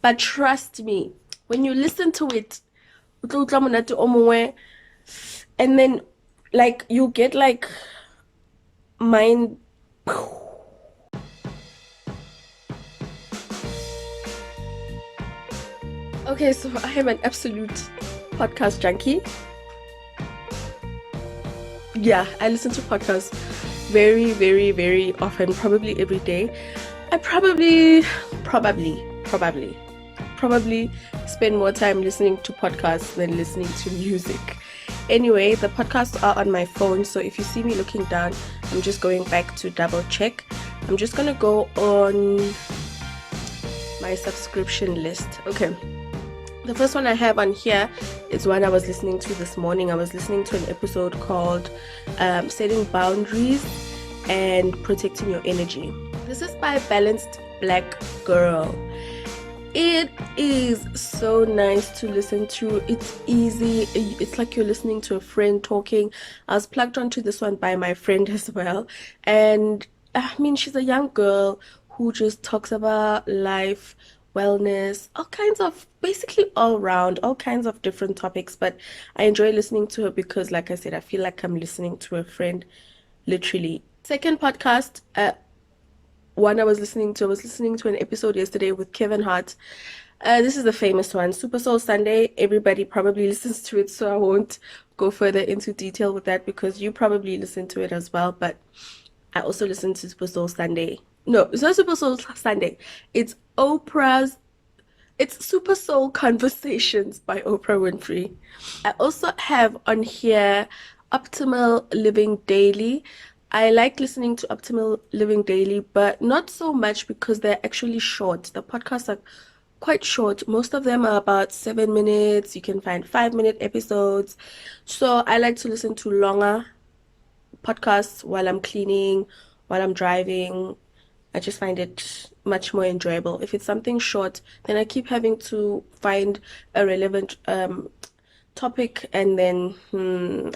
But trust me, when you listen to it, and then like you get like mind. Okay, so I am an absolute podcast junkie. Yeah, I listen to podcasts very, very, very often, probably every day. I probably spend more time listening to podcasts than listening to music. Anyway, the podcasts are on my phone, so if you see me looking down, I'm just going back to double check. I'm just gonna go on my subscription list. Okay. The first one I have on here is one I was listening to this morning. I was listening to an episode called Setting Boundaries and Protecting Your Energy. This is by Balanced Black Girl. It is so nice to listen to. It's easy. It's like you're listening to a friend talking. I was plugged onto this one by my friend as well. And I mean, she's a young girl who just talks about life, wellness, all kinds of, basically all round, all kinds of different topics. But I enjoy listening to her because, like I said, I feel like I'm listening to a friend, literally. Second podcast, one I was listening to an episode yesterday with Kevin Hart. This is the famous one, Super Soul Sunday. Everybody probably listens to it, so I won't go further into detail with that because you probably listen to it as well. But I also listen to Super Soul Sunday. No, it's not Super Soul Sunday. It's Super Soul Conversations by Oprah Winfrey. I also have on here Optimal Living Daily. I like listening to Optimal Living Daily, but not so much because they're actually short. The podcasts are quite short. Most of them are about 7 minutes. You can find 5-minute episodes. So I like to listen to longer podcasts while I'm cleaning, while I'm driving. I just find it much more enjoyable. If it's something short, then I keep having to find a relevant topic and then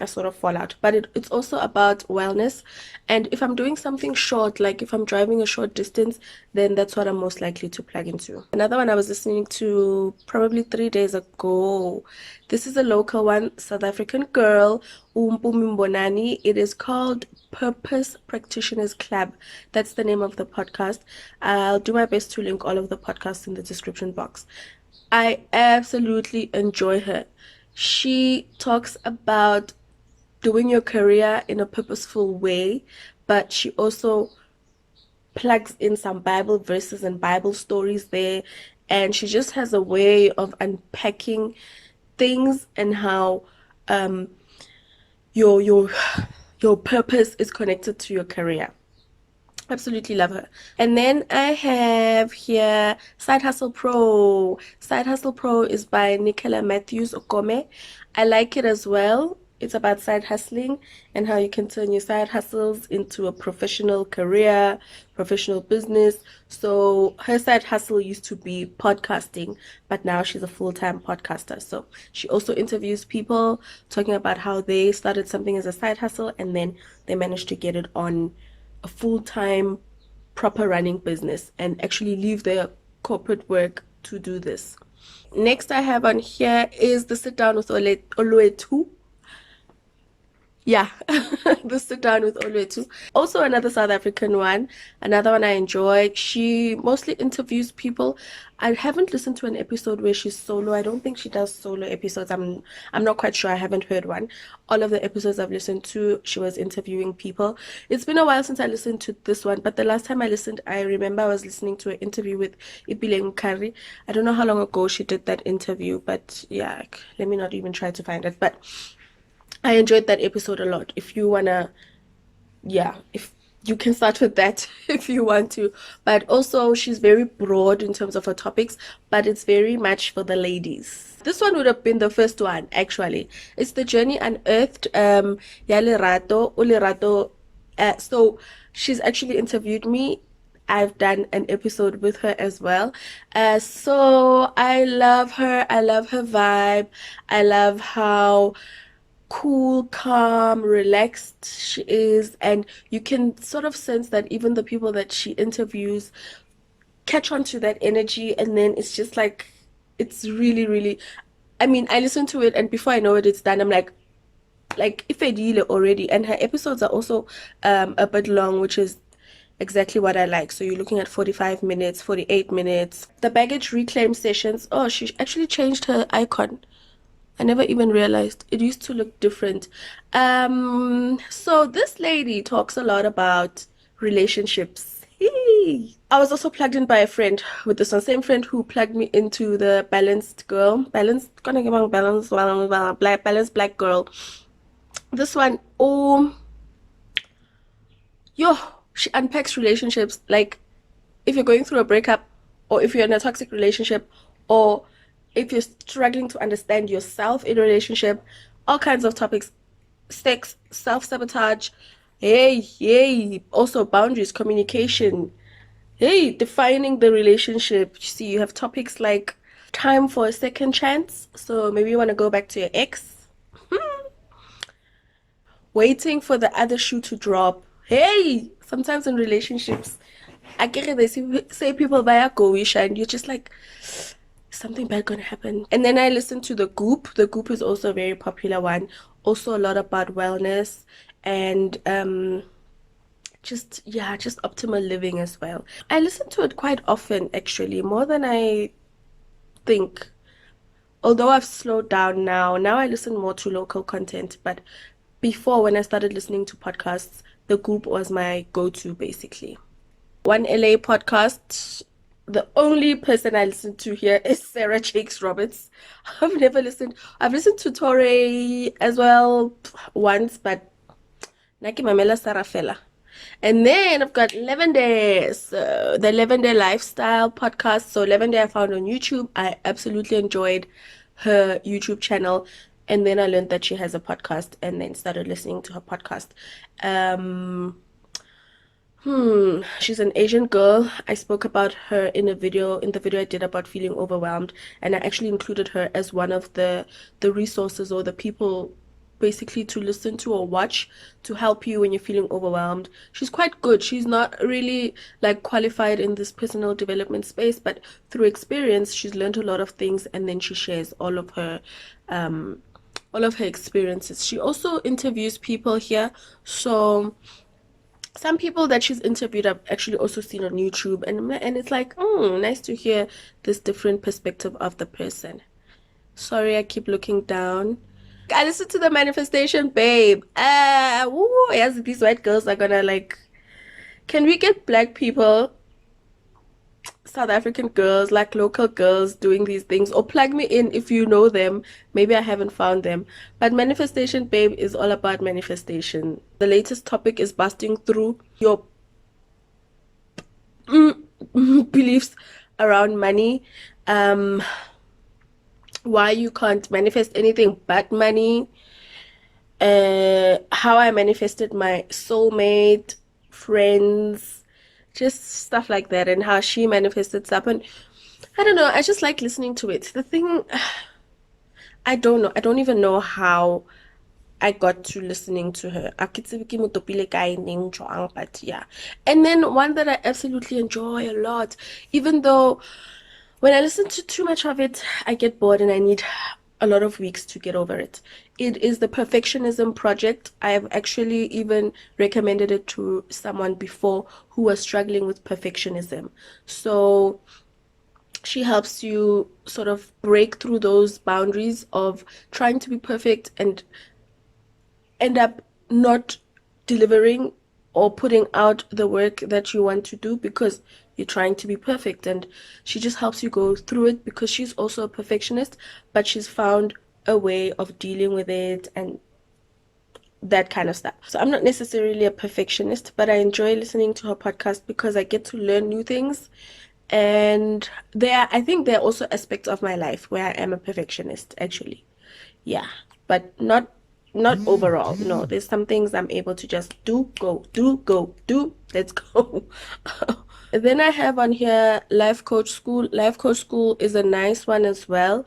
I sort of fall out. But it's also about wellness. And if I'm doing something short, like if I'm driving a short distance, then that's what I'm most likely to plug into. Another one I was listening to probably 3 days ago. This is a local one, South African girl, Umpumi Mbonani. It is called Purpose Practitioners Club. That's the name of the podcast. I'll do my best to link all of the podcasts in the description box. I absolutely enjoy her. She talks about doing your career in a purposeful way, but she also plugs in some Bible verses and Bible stories there. And she just has a way of unpacking things and how your your purpose is connected to your career. Absolutely love her. And then I have here Side Hustle Pro. Side Hustle Pro is by Nicola Matthews Okome. I like it as well. It's about side hustling and how you can turn your side hustles into a professional career, professional business. So her side hustle used to be podcasting, but now she's a full-time podcaster. So she also interviews people talking about how they started something as a side hustle and then they managed to get it on a full-time proper running business and actually leave their corporate work to do this. Next I have on here is the Sit Down with Oluetu. Yeah, the Sit Down with Ole too. Also another South African one, another one I enjoy. She mostly interviews people. I haven't listened to an episode where she's solo. I don't think she does solo episodes. I'm not quite sure. I haven't heard one. All of the episodes I've listened to, she was interviewing people. It's been a while since I listened to this one, but the last time I listened, I remember I was listening to an interview with Ipile Nkari. I don't know how long ago she did that interview, but yeah, let me not even try to find it. But I enjoyed that episode a lot. If you wanna, yeah, if you can start with that if you want to. But also, she's very broad in terms of her topics, but it's very much for the ladies. This one would have been the first one, actually. It's The Journey Unearthed, Ya Lerato, O Lerato. So she's actually interviewed me. I've done an episode with her as well. So I love her. I love her vibe. I love how cool, calm, relaxed she is, and you can sort of sense that even the people that she interviews catch on to that energy, and then it's just like, it's really, really, I mean, I listen to it and before I know it, it's done. I'm like if I deal already, and her episodes are also a bit long, which is exactly what I like. So you're looking at 45 minutes, 48 minutes. The baggage reclaim sessions, oh, she actually changed her icon. I never even realized it used to look different. So this lady talks a lot about relationships. I was also plugged in by a friend with this one, same friend who plugged me into the balanced girl, balanced, gonna give balanced black girl. This one, oh, yo, she unpacks relationships. Like, if you're going through a breakup, or if you're in a toxic relationship, or if you're struggling to understand yourself in a relationship, all kinds of topics, sex, self-sabotage, hey, also boundaries, communication, hey, defining the relationship. You see, you have topics like time for a second chance. So maybe you want to go back to your ex. Waiting for the other shoe to drop. Hey, sometimes in relationships, I get it. They say people buy a go-wish, and you're just like, something bad gonna happen. And then I listen to the Goop. The Goop is also a very popular one. Also a lot about wellness and just optimal living as well. I listen to it quite often, actually, more than I think. Although I've slowed down now, I listen more to local content. But before, when I started listening to podcasts, the Goop was my go-to, basically. One LA podcast. The only person I listen to here is Sarah Jakes Roberts. I've never listened. I've listened to Torre as well once, but Naki Mamela Sarafela. And then I've got Lavender, so the Lavender Lifestyle podcast. So Lavender I found on YouTube. I absolutely enjoyed her YouTube channel. And then I learned that she has a podcast and then started listening to her podcast. Um, she's an Asian girl. I spoke about her in the video I did about feeling overwhelmed, and I actually included her as one of the resources or the people basically to listen to or watch to help you when you're feeling overwhelmed. She's quite good. She's not really like qualified in this personal development space, but through experience, she's learned a lot of things, and then she shares all of her experiences. She also interviews people here, so some people that she's interviewed I've actually also seen on YouTube, and it's like, nice to hear this different perspective of the person. Sorry, I keep looking down. I listen to the Manifestation Babe. Yes, these white girls are gonna like. Can we get black people, South African girls, like local girls doing these things, or plug me in if you know them. Maybe I haven't found them. But Manifestation Babe is all about manifestation. The latest topic is busting through your beliefs around money. Why you can't manifest anything but money. How I manifested my soulmate, friends, just stuff like that, and how she manifested stuff. And I don't know, I just like listening to it. The thing, I don't know, I don't even know how I got to listening to her. But yeah. And then one that I absolutely enjoy a lot, even though when I listen to too much of it, I get bored and I need a lot of weeks to get over it. It is the Perfectionism Project. I have actually even recommended it to someone before who was struggling with perfectionism. So she helps you sort of break through those boundaries of trying to be perfect and end up not delivering or putting out the work that you want to do because you're trying to be perfect. And she just helps you go through it because she's also a perfectionist, but she's found a way of dealing with it and that kind of stuff. So I'm not necessarily a perfectionist, but I enjoy listening to her podcast because I get to learn new things. And I think there are also aspects of my life where I am a perfectionist, actually. Yeah, but not overall. No, there's some things I'm able to just do, go, do, go, do, let's go. Then I have on here Life Coach School. Life Coach School is a nice one as well.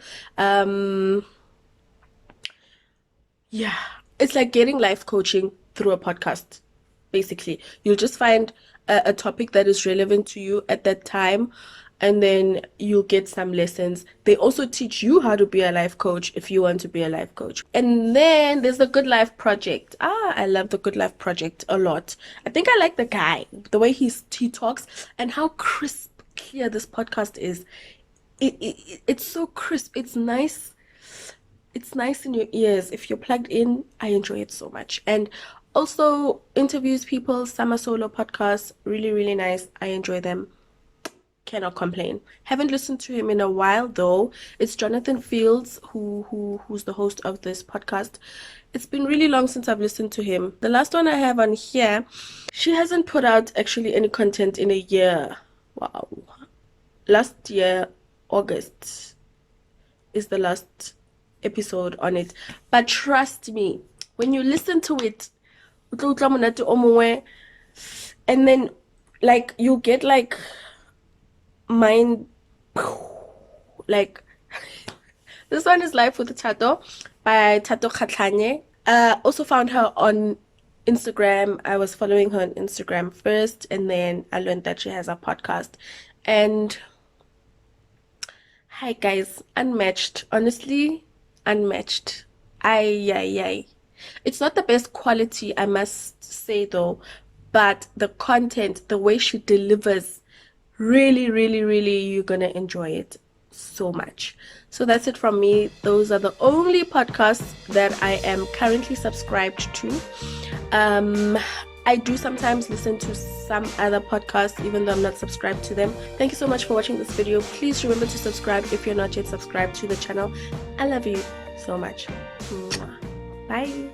Yeah, it's like getting life coaching through a podcast. Basically, you'll just find a topic that is relevant to you at that time, and then you'll get some lessons. They also teach you how to be a life coach if you want to be a life coach. And then there's the Good Life Project. I love the Good Life Project a lot. I think I like the guy, the way he talks, and how crisp clear this podcast is. It's so crisp. It's nice. It's nice in your ears. If you're plugged in, I enjoy it so much. And also interviews people, summer solo podcasts, really, really nice. I enjoy them. Cannot complain. Haven't listened to him in a while though. It's Jonathan Fields who's the host of this podcast. It's been really long since I've listened to him. The last one I have on here, she hasn't put out actually any content in a year. Wow. Last year, August is the last episode on it. But trust me, when you listen to it, and then like you get like mind like this one is Life with Chateau by Chateau. Also found her on Instagram. I was following her on Instagram first, and then I learned that she has a podcast. And hi guys, unmatched. Honestly, unmatched. Ay. It's not the best quality, I must say though, but the content, the way she delivers, really, you're gonna enjoy it so much. So that's it from me. Those are the only podcasts that I am currently subscribed to. I do sometimes listen to some other podcasts even though I'm not subscribed to them. Thank you so much for watching this video. Please remember to subscribe if you're not yet subscribed to the channel. I love you so much. Mwah. Bye.